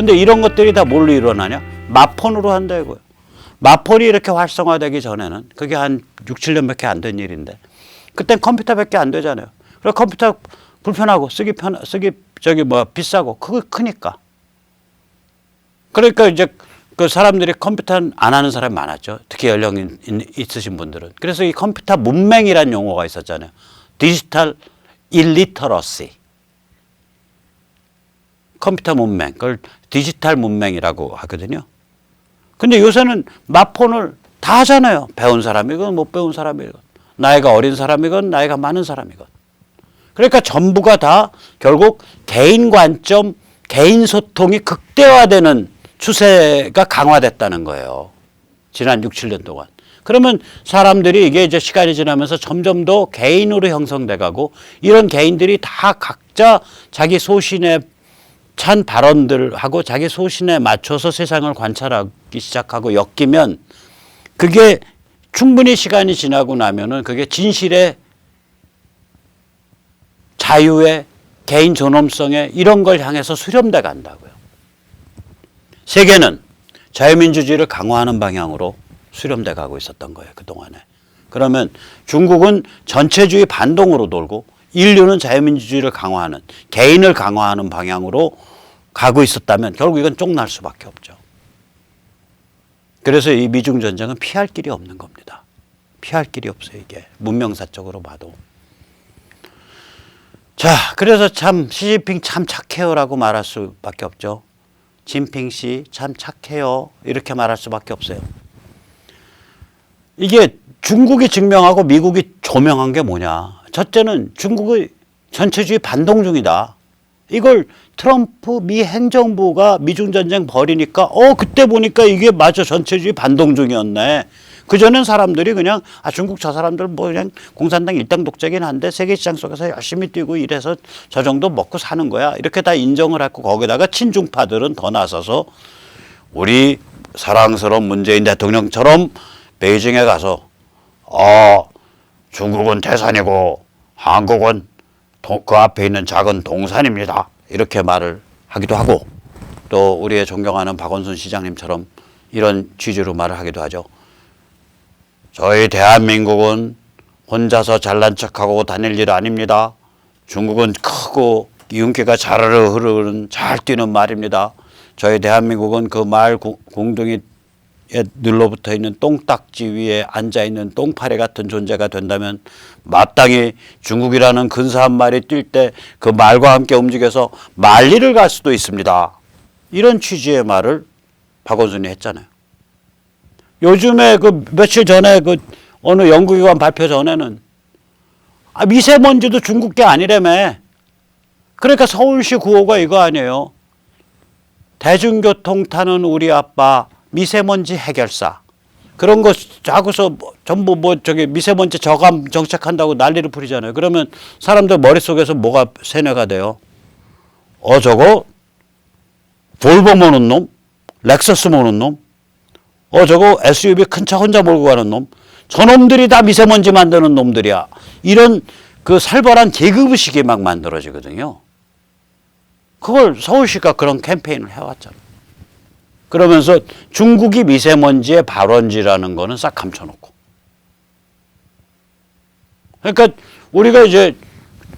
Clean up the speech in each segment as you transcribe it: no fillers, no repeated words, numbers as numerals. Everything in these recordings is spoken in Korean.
근데 이런 것들이 다 뭘로 일어나냐? 마폰으로 한다 이거예요. 마폰이 이렇게 활성화되기 전에는 그게 한 6, 7년밖에 안 된 일인데 그땐 컴퓨터밖에 안 되잖아요. 그래 컴퓨터 불편하고 쓰기 비싸고 그거 크니까. 그러니까 이제 그 사람들이 컴퓨터 안 하는 사람이 많았죠. 특히 연령 있으신 분들은. 그래서 이 컴퓨터 문맹이라는 용어가 있었잖아요. 디지털 일리터러시. 컴퓨터 문맹. 그걸 디지털 문맹이라고 하거든요. 근데 요새는 마폰을 다 하잖아요. 배운 사람이건 못 배운 사람이건. 나이가 어린 사람이건 나이가 많은 사람이건. 그러니까 전부가 다 결국 개인 관점, 개인 소통이 극대화되는 추세가 강화됐다는 거예요. 지난 6, 7년 동안. 그러면 사람들이 이게 이제 시간이 지나면서 점점 더 개인으로 형성돼 가고 이런 개인들이 다 각자 자기 소신에 찬 발언들하고 자기 소신에 맞춰서 세상을 관찰하기 시작하고 엮이면 그게 충분히 시간이 지나고 나면은 그게 진실의 자유의 개인 존엄성의 이런 걸 향해서 수렴돼 간다고요. 세계는 자유민주주의를 강화하는 방향으로 수렴돼 가고 있었던 거예요. 그동안에. 그러면 중국은 전체주의 반동으로 돌고 인류는 자유민주주의를 강화하는 개인을 강화하는 방향으로 가고 있었다면 결국 이건 쫑날 수밖에 없죠. 그래서 이 미중 전쟁은 피할 길이 없는 겁니다. 피할 길이 없어요. 이게 문명사적으로 봐도. 자, 그래서 참 시진핑 참 착해요라고 말할 수밖에 없죠. 진핑 씨 참 착해요 이렇게 말할 수밖에 없어요. 이게 중국이 증명하고 미국이 조명한 게 뭐냐. 첫째는 중국의 전체주의 반동 중이다. 이걸 트럼프 미 행정부가 미중 전쟁 벌이니까 그때 보니까 이게 맞아 전체주의 반동 중이었네. 그전엔 사람들이 그냥 중국 저 사람들 뭐 그냥 공산당 일당 독재긴 한데 세계시장 속에서 열심히 뛰고 이래서 저 정도 먹고 사는 거야. 이렇게 다 인정을 했고 거기다가 친중파들은 더 나서서 우리 사랑스러운 문재인 대통령처럼 베이징에 가서 중국은 태산이고 한국은 그 앞에 있는 작은 동산입니다. 이렇게 말을 하기도 하고 또 우리의 존경하는 박원순 시장님처럼 이런 취지로 말을 하기도 하죠. 저희 대한민국은 혼자서 잘난 척하고 다닐 일 아닙니다. 중국은 크고 윤기가 자르르 흐르는 잘 뛰는 말입니다. 저희 대한민국은 그 말 공둥이에 눌러붙어 있는 똥딱지 위에 앉아있는 똥파리 같은 존재가 된다면 마땅히 중국이라는 근사한 말이 뛸 때 그 말과 함께 움직여서 만리를 갈 수도 있습니다. 이런 취지의 말을 박원순이 했잖아요. 요즘에 그 며칠 전에 그 어느 연구기관 발표 전에는 미세먼지도 중국 게 아니라며. 그러니까 서울시 구호가 이거 아니에요. 대중교통 타는 우리 아빠 미세먼지 해결사. 그런 거 하고서 전부 미세먼지 저감 정책한다고 난리를 부리잖아요. 그러면 사람들 머릿속에서 뭐가 세뇌가 돼요? 저거 볼보 모는 놈? 렉서스 모는 놈? 저거 SUV 큰 차 혼자 몰고 가는 놈? 저놈들이 다 미세먼지 만드는 놈들이야. 이런 그 살벌한 계급의식이 막 만들어지거든요. 그걸 서울시가 그런 캠페인을 해왔잖아요. 그러면서 중국이 미세먼지의 발원지라는 거는 싹 감춰놓고. 그러니까 우리가 이제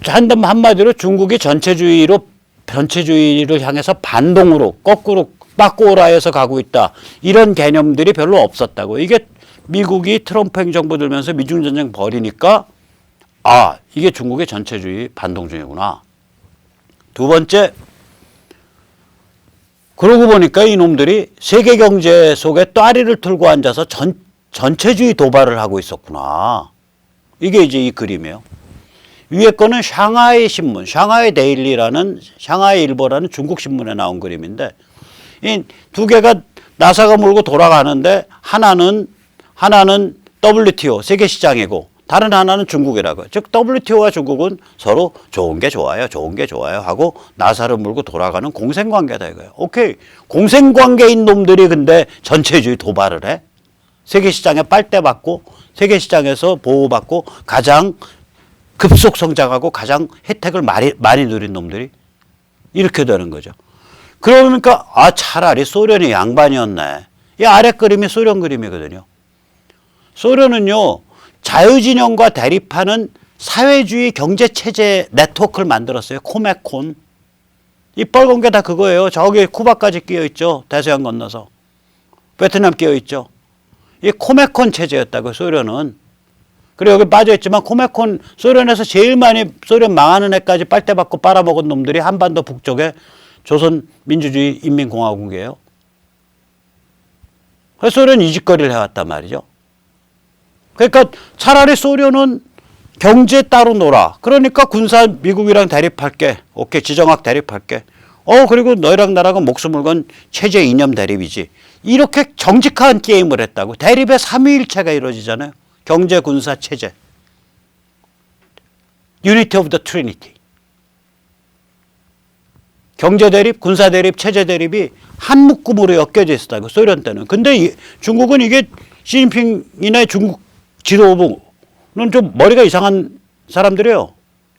한마디로 중국이 전체주의를 향해서 반동으로 거꾸로 빠꼬라에서 가고 있다. 이런 개념들이 별로 없었다고. 이게 미국이 트럼프 행정부 들면서 미중 전쟁 벌이니까 이게 중국의 전체주의 반동 중이구나. 두 번째, 그러고 보니까 이놈들이 세계 경제 속에 또아리를 틀고 앉아서 전체주의 도발을 하고 있었구나. 이게 이제 이 그림이에요. 위에 거는 샹하이 신문, 샹하이 데일리라는 샹하이 일보라는 중국 신문에 나온 그림인데 이 두 개가 나사가 몰고 돌아가는데 하나는 WTO 세계 시장이고 다른 하나는 중국이라고요. 즉 WTO와 중국은 서로 좋은 게 좋아요. 좋은 게 좋아요 하고 나사를 물고 돌아가는 공생관계다 이거예요. 오케이. 공생관계인 놈들이 근데 전체주의 도발을 해. 세계시장에 빨대받고 세계시장에서 보호받고 가장 급속 성장하고 가장 혜택을 많이 누린 놈들이 이렇게 되는 거죠. 그러니까 차라리 소련이 양반이었네. 이 아래 그림이 소련 그림이거든요. 소련은요, 자유진영과 대립하는 사회주의 경제체제 네트워크를 만들었어요. 코메콘. 이 빨간 게 다 그거예요. 저기 쿠바까지 끼어있죠. 대서양 건너서. 베트남 끼어있죠. 이 코메콘 체제였다고 소련은. 그리고 여기 빠져있지만 코메콘 소련에서 제일 많이 소련 망하는 애까지 빨대 받고 빨아먹은 놈들이 한반도 북쪽에 조선민주주의 인민공화국이에요. 그래서 소련이 이 짓거리를 해왔단 말이죠. 그러니까 차라리 소련은 경제 따로 놀아. 그러니까 군사 미국이랑 대립할게. 오케이, 지정학 대립할게. 그리고 너희랑 나랑은 목숨을 건 체제 이념 대립이지. 이렇게 정직한 게임을 했다고. 대립의 삼위일체가 이루어지잖아요. 경제, 군사, 체제. Unity of the Trinity. 경제 대립, 군사 대립, 체제 대립이 한 묶음으로 엮여져 있었다고. 소련 때는. 근데 중국은 이게 시진핑이나 중국 지도부는 좀 머리가 이상한 사람들이에요.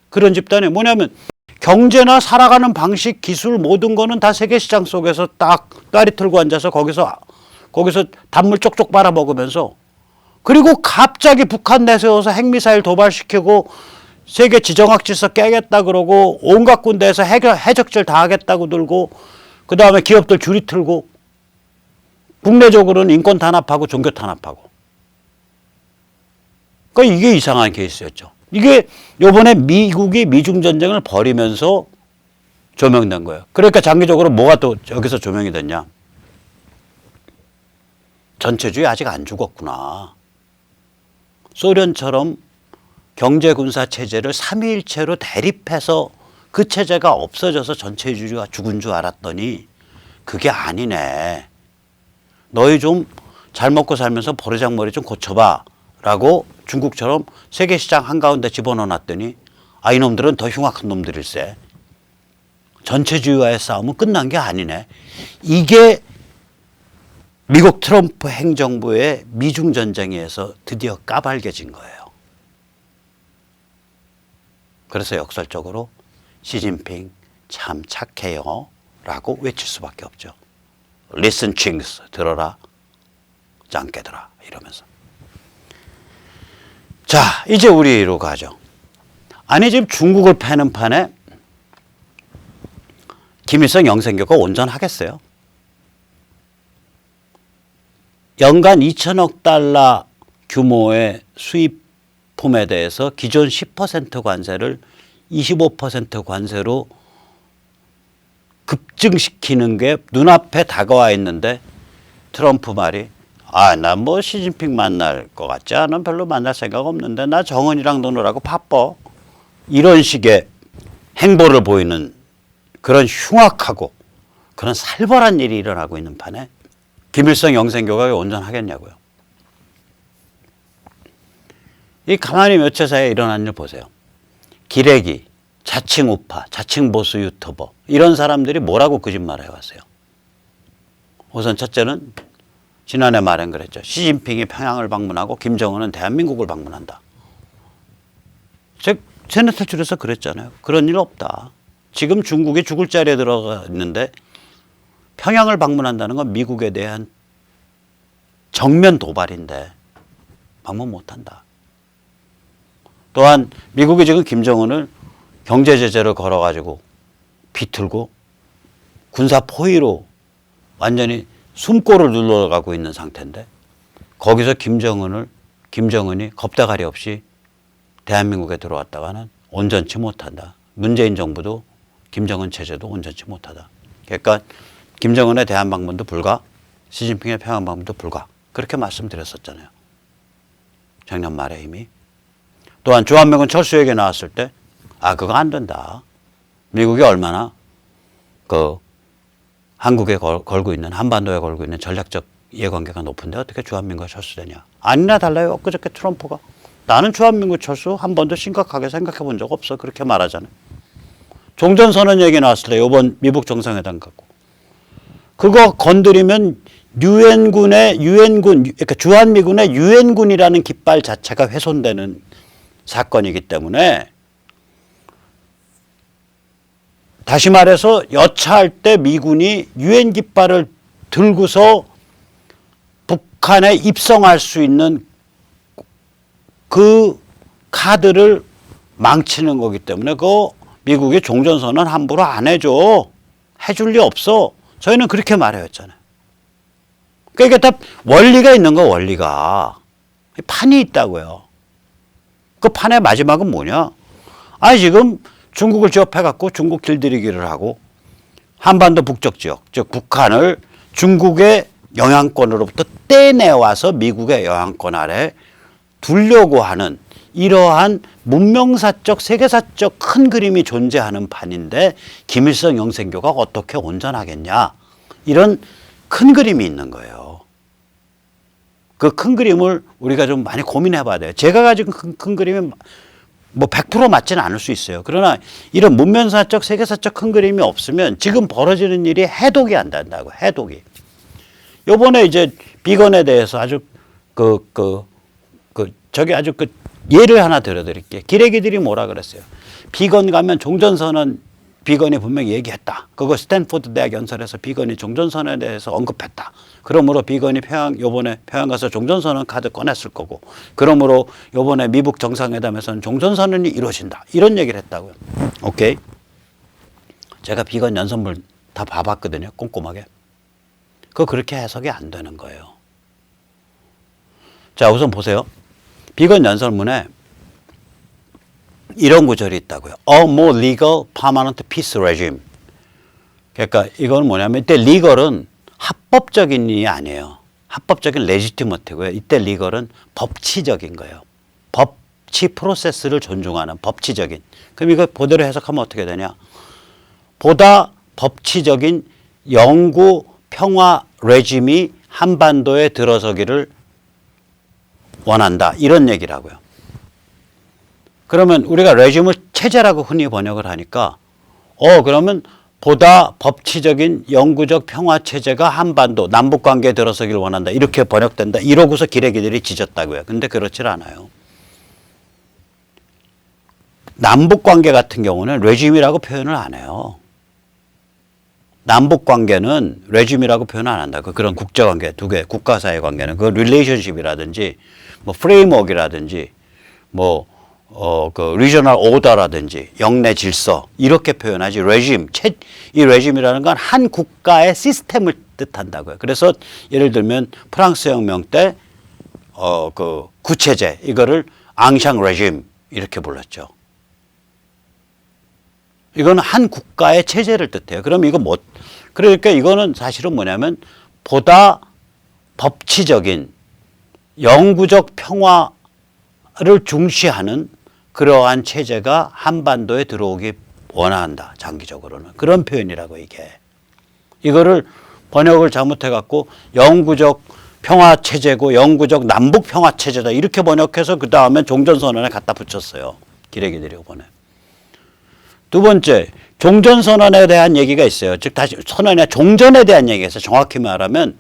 그런 집단이 뭐냐면 경제나 살아가는 방식, 기술 모든 거는 다 세계시장 속에서 딱 다리 틀고 앉아서 거기서 단물 쪽쪽 빨아먹으면서, 그리고 갑자기 북한 내세워서 핵미사일 도발시키고 세계 지정학 질서 깨겠다 그러고 온갖 군대에서 해적질 다 하겠다고 들고, 그 다음에 기업들 줄이 틀고, 국내적으로는 인권 탄압하고 종교 탄압하고. 그러니까 이게 이상한 케이스였죠. 이게 요번에 미국이 미중 전쟁을 벌이면서 조명된 거예요. 그러니까 장기적으로 뭐가 또 여기서 조명이 됐냐. 전체주의 아직 안 죽었구나. 소련처럼 경제 군사 체제를 삼위일체로 대립해서 그 체제가 없어져서 전체주의가 죽은 줄 알았더니 그게 아니네. 너희 좀 잘 먹고 살면서 버르장머리 좀 고쳐봐 라고 중국처럼 세계시장 한가운데 집어넣어 놨더니 이놈들은 더 흉악한 놈들일세. 전체주의와의 싸움은 끝난 게 아니네. 이게 미국 트럼프 행정부의 미중 전쟁에서 드디어 까발겨진 거예요. 그래서 역설적으로 시진핑 참 착해요 라고 외칠 수밖에 없죠. Listen Chinks, 들어라 짱깨들아 이러면서. 자, 이제 우리로 가죠. 아니 지금 중국을 패는 판에 김일성 영생교가 온전하겠어요? 연간 2천억 달러 규모의 수입품에 대해서 기존 10% 관세를 25% 관세로 급증시키는 게 눈앞에 다가와 있는데 트럼프 말이 나 뭐 시진핑 만날 것 같지 않아? 별로 만날 생각 없는데 나 정은이랑 노느라고 바빠. 이런 식의 행보를 보이는 그런 흉악하고 그런 살벌한 일이 일어나고 있는 판에 김일성 영생교가 온전하겠냐고요. 이 가만히 며칠 사이에 일어난 일 보세요. 기레기, 자칭 우파, 자칭 보수 유튜버 이런 사람들이 뭐라고 거짓말을 해왔어요. 우선 첫째는 지난해 말엔 그랬죠. 시진핑이 평양을 방문하고 김정은은 대한민국을 방문한다. 세뇌 탈출해서 그랬잖아요. 그런 일 없다. 지금 중국이 죽을 자리에 들어가 있는데 평양을 방문한다는 건 미국에 대한 정면 도발인데 방문 못한다. 또한 미국이 지금 김정은을 경제 제재를 걸어가지고 비틀고 군사 포위로 완전히 숨골을 눌러가고 있는 상태인데 거기서 김정은이 겁대가리 없이 대한민국에 들어왔다가는 온전치 못한다. 문재인 정부도 김정은 체제도 온전치 못하다. 그러니까 김정은의 대한 방문도 불가, 시진핑의 평양 방문도 불가. 그렇게 말씀드렸었잖아요. 작년 말에 이미. 또한 주한미군 철수 얘기 나왔을 때 그거 안 된다. 미국이 얼마나 한국에 걸고 있는, 한반도에 걸고 있는 전략적 이해관계가 높은데 어떻게 주한미군과 철수되냐. 아니나 달라요. 엊그저께 트럼프가 나는 주한미군 철수 한 번도 심각하게 생각해 본 적 없어. 그렇게 말하잖아요. 종전선언 얘기 나왔을 때 이번 미북 정상회담 갖고 그거 건드리면 그러니까 주한미군의 유엔군이라는 깃발 자체가 훼손되는 사건이기 때문에 다시 말해서 여차할 때 미군이 유엔 깃발을 들고서 북한에 입성할 수 있는 그 카드를 망치는 거기 때문에 그 미국의 종전선언 함부로 안 해줘. 해줄 리 없어. 저희는 그렇게 말해왔잖아요. 그러니까 이게 다 원리가 있는 거, 원리가. 판이 있다고요. 그 판의 마지막은 뭐냐? 아니, 지금 중국을 지역해갖고 중국 길들이기를 하고 한반도 북쪽 지역, 즉 북한을 중국의 영향권으로부터 떼내와서 미국의 영향권 아래 두려고 하는 이러한 문명사적, 세계사적 큰 그림이 존재하는 판인데 김일성 영생교가 어떻게 온전하겠냐. 이런 큰 그림이 있는 거예요. 그 큰 그림을 우리가 좀 많이 고민해 봐야 돼요. 제가 가지고 큰 그림이 뭐 100% 맞지는 않을 수 있어요. 그러나 이런 문명사적, 세계사적 큰 그림이 없으면 지금 벌어지는 일이 해독이 안 된다고, 해독이. 요번에 이제 비건에 대해서 아주 저기 아주 예를 하나 들어드릴게요. 기레기들이 뭐라 그랬어요. 비건 가면 종전선언 비건이 분명히 얘기했다. 그거 스탠포드 대학 연설에서 비건이 종전선언에 대해서 언급했다. 그러므로 비건이 요번에 평양 가서 종전선언 카드 꺼냈을 거고, 그러므로 요번에 미북 정상회담에서는 종전선언이 이루어진다. 이런 얘기를 했다고요. 오케이. 제가 비건 연설문 다 봐봤거든요. 꼼꼼하게. 그거 그렇게 해석이 안 되는 거예요. 자, 우선 보세요. 비건 연설문에 이런 구절이 있다고요. A more legal permanent peace regime. 그러니까 이건 뭐냐면 이때 legal은 합법적인 이 아니에요. 합법적인 legitimate고요. 이때 legal은 법치적인 거예요. 법치 프로세스를 존중하는 법치적인. 그럼 이거 그대로 해석하면 어떻게 되냐. 보다 법치적인 영구 평화 레짐이 한반도에 들어서기를 원한다. 이런 얘기라고요. 그러면 우리가 레짐을 체제라고 흔히 번역을 하니까 그러면 보다 법치적인 영구적 평화 체제가 한반도 남북 관계에 들어서기를 원한다. 이렇게 번역된다. 이러고서 기레기들이 짖었다고요. 근데 그렇지 않아요. 남북 관계 같은 경우는 레짐이라고 표현을 안 해요. 남북 관계는 레짐이라고 표현을 안 한다. 그런 국제 관계 두 개, 국가 사이 관계는 그 릴레이션십이라든지 뭐 프레임워크라든지 그 리저널 오더라든지 영내 질서 이렇게 표현하지 레짐, 이 레짐이라는 건 한 국가의 시스템을 뜻한다고요. 그래서 예를 들면 프랑스 혁명 때 그 구체제 이거를 앙샹 레짐 이렇게 불렀죠. 이거는 한 국가의 체제를 뜻해요. 그럼 이거 그러니까 이거는 사실은 뭐냐면 보다 법치적인 영구적 평화를 중시하는 그러한 체제가 한반도에 들어오기 원한다. 장기적으로는. 그런 표현이라고 이게. 이거를 번역을 잘못해갖고 영구적 평화체제고 영구적 남북 평화체제다. 이렇게 번역해서 그 다음에 종전선언에 갖다 붙였어요. 기레기들이 이번에. 두 번째, 종전선언에 대한 얘기가 있어요. 즉 다시 선언이나 종전에 대한 얘기가 있어요. 정확히 말하면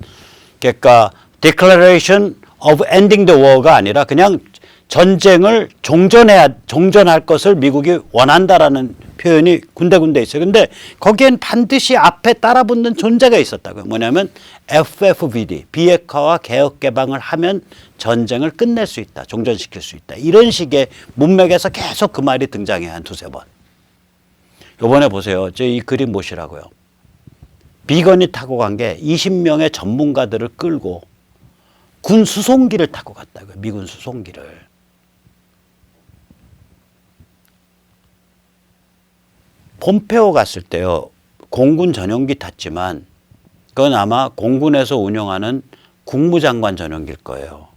그러니까 Declaration of Ending the War가 아니라 그냥 전쟁을 종전할 것을 미국이 원한다라는 표현이 군데군데 있어요. 근데 거기엔 반드시 앞에 따라붙는 존재가 있었다고요. 뭐냐면 FFVD, 비핵화와 개혁 개방을 하면 전쟁을 끝낼 수 있다. 종전시킬 수 있다. 이런 식의 문맥에서 계속 그 말이 등장해요. 한 두세 번. 요번에 보세요. 저 이 그림 보시라고요. 비건이 타고 간 게 20명의 전문가들을 끌고 군 수송기를 타고 갔다고요. 미군 수송기를. 폼페오 갔을 때요. 공군 전용기 탔지만 그건 아마 공군에서 운영하는 국무장관 전용기일 거예요.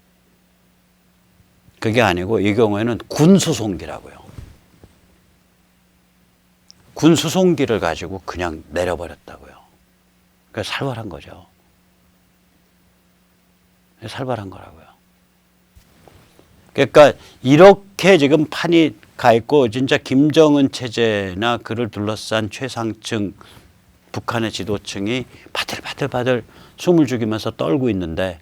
그게 아니고 이 경우에는 군 수송기라고요. 군 수송기를 가지고 그냥 내려버렸다고요. 그러니까 살벌한 거죠. 살벌한 거라고요. 그러니까 이렇게 지금 판이 가 있고 진짜 김정은 체제나 그를 둘러싼 최상층 북한의 지도층이 바들바들 숨을 죽이면서 떨고 있는데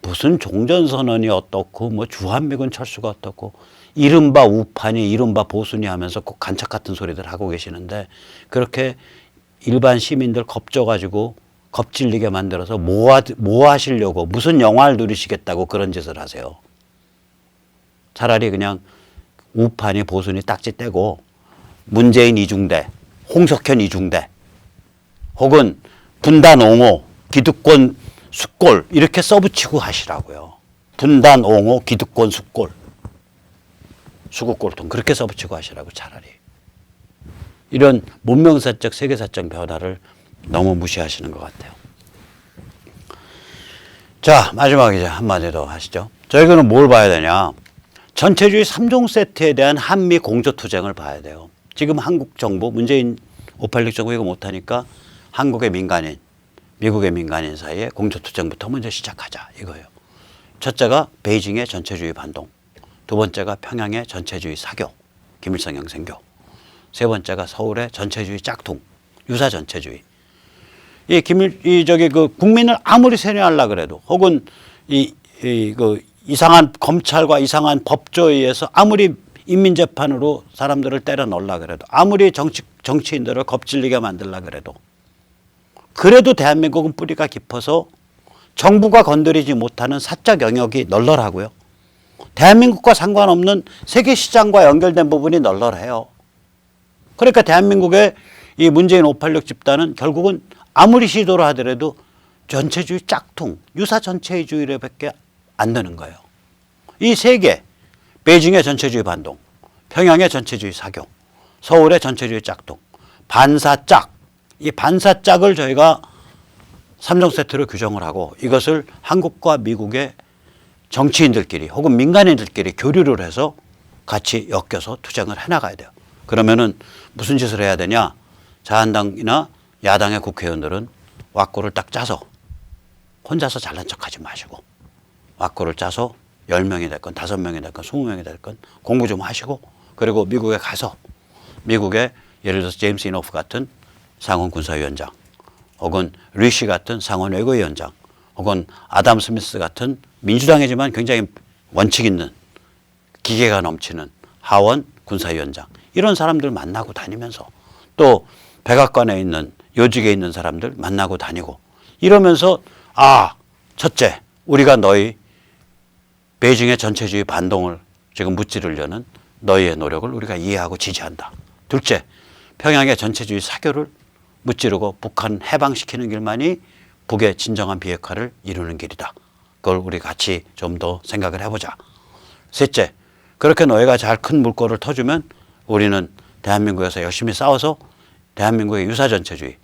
무슨 종전선언이 어떻고 뭐 주한미군 철수가 어떻고 이른바 우판이 이른바 보수니 하면서 꼭 간첩 같은 소리들 하고 계시는데 그렇게 일반 시민들 겁줘가지고 겁질리게 만들어서 뭐 하시려고 무슨 영화를 누리시겠다고 그런 짓을 하세요. 차라리 그냥 우판이 보수니 딱지 떼고 문재인 이중대, 홍석현 이중대 혹은 분단 옹호, 기득권 숫골 이렇게 써붙이고 하시라고요. 분단 옹호, 기득권 숫골, 수국골통 그렇게 써붙이고 하시라고 차라리. 이런 문명사적 세계사적 변화를 너무 무시하시는 것 같아요. 자, 마지막에 이제 한마디 더 하시죠. 저희는 뭘 봐야 되냐. 전체주의 3종 세트에 대한 한미 공조투쟁을 봐야 돼요. 지금 한국 정부, 문재인 586 정부 이거 못하니까 한국의 민간인, 미국의 민간인 사이에 공조투쟁부터 먼저 시작하자 이거예요. 첫째가 베이징의 전체주의 반동, 두 번째가 평양의 전체주의 사교, 김일성 영생교, 세 번째가 서울의 전체주의 짝퉁, 유사 전체주의. 국민을 아무리 세뇌하려 그래도 혹은 이상한 검찰과 이상한 법조에 의해서 아무리 인민재판으로 사람들을 때려 넣으려 그래도 아무리 정치인들을 겁질리게 만들려 그래도 대한민국은 뿌리가 깊어서 정부가 건드리지 못하는 사적 영역이 널널하고요. 대한민국과 상관없는 세계 시장과 연결된 부분이 널널해요. 그러니까 대한민국의 이 문재인 586 집단은 결국은 아무리 시도를 하더라도 전체주의 짝퉁, 유사 전체주의로밖에 안 되는 거예요. 이 세 개, 베이징의 전체주의 반동, 평양의 전체주의 사교, 서울의 전체주의 짝퉁, 반사짝, 이 반사짝을 저희가 3종 세트로 규정을 하고 이것을 한국과 미국의 정치인들끼리 혹은 민간인들끼리 교류를 해서 같이 엮여서 투쟁을 해나가야 돼요. 그러면은 무슨 짓을 해야 되냐? 자한당이나 야당의 국회의원들은 왁구를 딱 짜서 혼자서 잘난 척하지 마시고 왁구를 짜서 10명이 됐건 5명이 됐건 20명이 됐건 공부 좀 하시고 그리고 미국에 가서 미국의 예를 들어서 제임스 이노프 같은 상원 군사위원장 혹은 리시 같은 상원 외교위원장 혹은 아담 스미스 같은 민주당이지만 굉장히 원칙 있는 기계가 넘치는 하원 군사위원장 이런 사람들 만나고 다니면서 또 백악관에 있는 요직에 있는 사람들 만나고 다니고 이러면서 첫째 우리가 너희 베이징의 전체주의 반동을 지금 무찌르려는 너희의 노력을 우리가 이해하고 지지한다. 둘째, 평양의 전체주의 사교를 무찌르고 북한 해방시키는 길만이 북의 진정한 비핵화를 이루는 길이다. 그걸 우리 같이 좀 더 생각을 해보자. 셋째, 그렇게 너희가 잘 큰 물꼬를 터주면 우리는 대한민국에서 열심히 싸워서 대한민국의 유사 전체주의,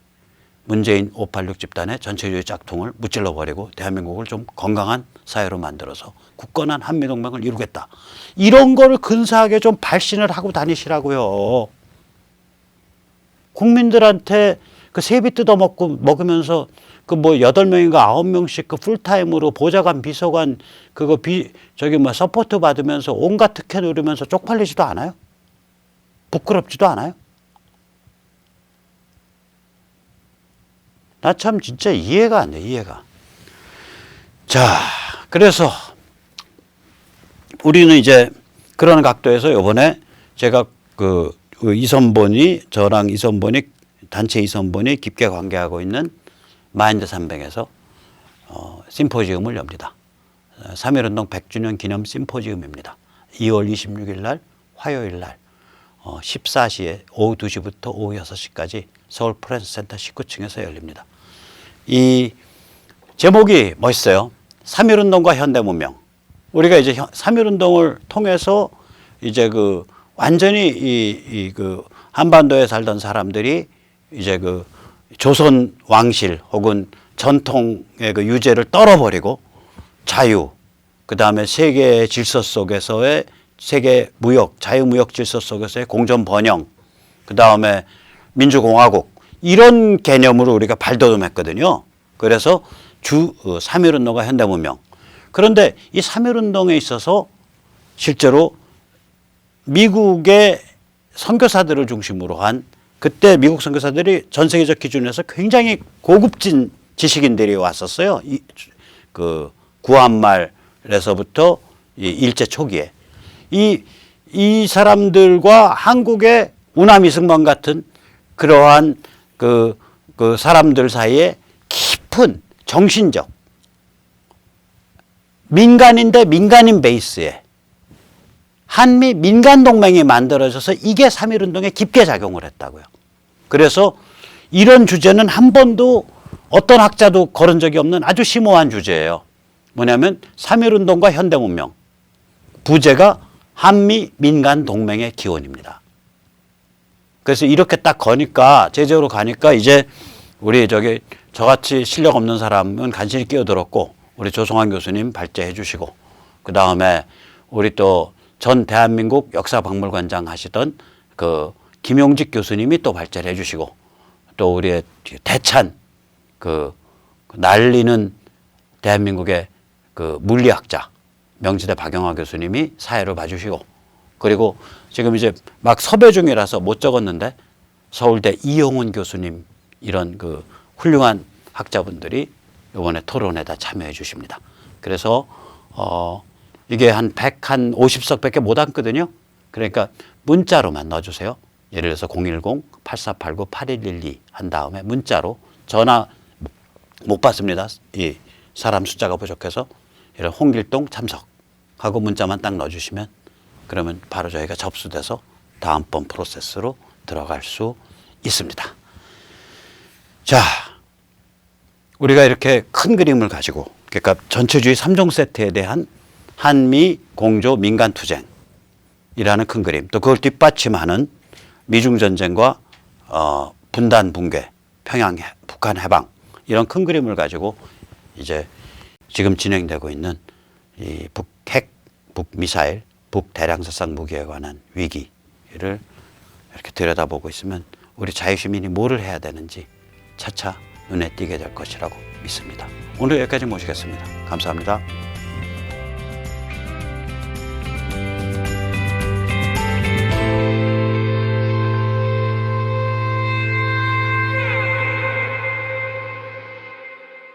문재인 586 집단의 전체주의 짝퉁을 무찔러버리고 대한민국을 좀 건강한 사회로 만들어서 굳건한 한미동맹을 이루겠다. 이런 거를 근사하게 좀 발신을 하고 다니시라고요. 국민들한테 그 세비 먹으면서 그 뭐 8명인가 9명씩 그 풀타임으로 보좌관, 비서관 서포트 받으면서 온갖 특혜 누리면서 쪽팔리지도 않아요? 부끄럽지도 않아요? 나 참 진짜 이해가 안 돼, 이해가. 자, 그래서 우리는 이제 그런 각도에서 요번에 제가 그 저랑 이선본이 단체 이선본이 깊게 관계하고 있는 마인드 300에서 심포지움을 엽니다. 3.1운동 100주년 기념 심포지움입니다. 2월 26일 날 화요일 날 14시에 오후 2시부터 오후 6시까지 서울 프레스센터 19층에서 열립니다. 이 제목이 멋있어요. 3.1운동과 현대문명. 우리가 이제 3.1운동을 통해서 이제 완전히 한반도에 살던 사람들이 이제 조선 왕실 혹은 전통의 유죄를 떨어버리고 자유, 그 다음에 세계 질서 속에서의 세계 무역, 자유무역 질서 속에서의 공존 번영, 그 다음에 민주공화국, 이런 개념으로 우리가 발돋움했거든요. 그래서 3.1운동과 현대문명. 그런데 이 3.1운동에 있어서 실제로 미국의 선교사들을 중심으로 한 그때 미국 선교사들이 전 세계적 기준에서 굉장히 고급진 지식인들이 왔었어요. 구한말에서부터 이 일제 초기에 이 사람들과 한국의 우남이승만 같은 그러한 그 사람들 사이에 깊은 정신적 민간인대 민간인 베이스에 한미 민간 동맹이 만들어져서 이게 3.1운동에 깊게 작용을 했다고요. 그래서 이런 주제는 한 번도 어떤 학자도 거른 적이 없는 아주 심오한 주제예요. 뭐냐면 3.1운동과 현대문명. 부제가 한미 민간 동맹의 기원입니다. 그래서 이렇게 딱 거니까 제적으로 가니까 이제 우리 저같이 실력 없는 사람은 간신히 끼어들었고 우리 조성환 교수님 발제해 주시고 그 다음에 우리 또 전 대한민국 역사박물관장 하시던 그 김용직 교수님이 또 발제를 해 주시고 또 우리의 대찬 그 날리는 대한민국의 그 물리학자 명지대 박영하 교수님이 사회를 봐주시고 그리고 지금 이제 막 섭외 중이라서 못 적었는데 서울대 이용훈 교수님 이런 그 훌륭한 학자분들이 이번에 토론에다 참여해 주십니다. 그래서 이게 한 150석밖에 못 앉거든요. 그러니까 문자로만 넣어주세요. 예를 들어서 010-8489-8112 한 다음에 문자로 전화 못 받습니다. 이 사람 숫자가 부족해서 이런 홍길동 참석하고 문자만 딱 넣어주시면 그러면 바로 저희가 접수돼서 다음번 프로세스로 들어갈 수 있습니다. 자, 우리가 이렇게 큰 그림을 가지고 그러니까 전체주의 3종 세트에 대한 한미 공조 민간 투쟁이라는 큰 그림 또 그걸 뒷받침하는 미중전쟁과 분단 붕괴 평양 북한 해방 이런 큰 그림을 가지고 이제 지금 진행되고 있는 이 북핵, 북미사일, 북대량殺무기에 관한 위기를 이렇게 들여다보고 있으면 우리 자유시민이 뭐를 해야 되는지 차차 눈에 띄게 될 것이라고 믿습니다. 오늘 여기까지 모시겠습니다. 감사합니다.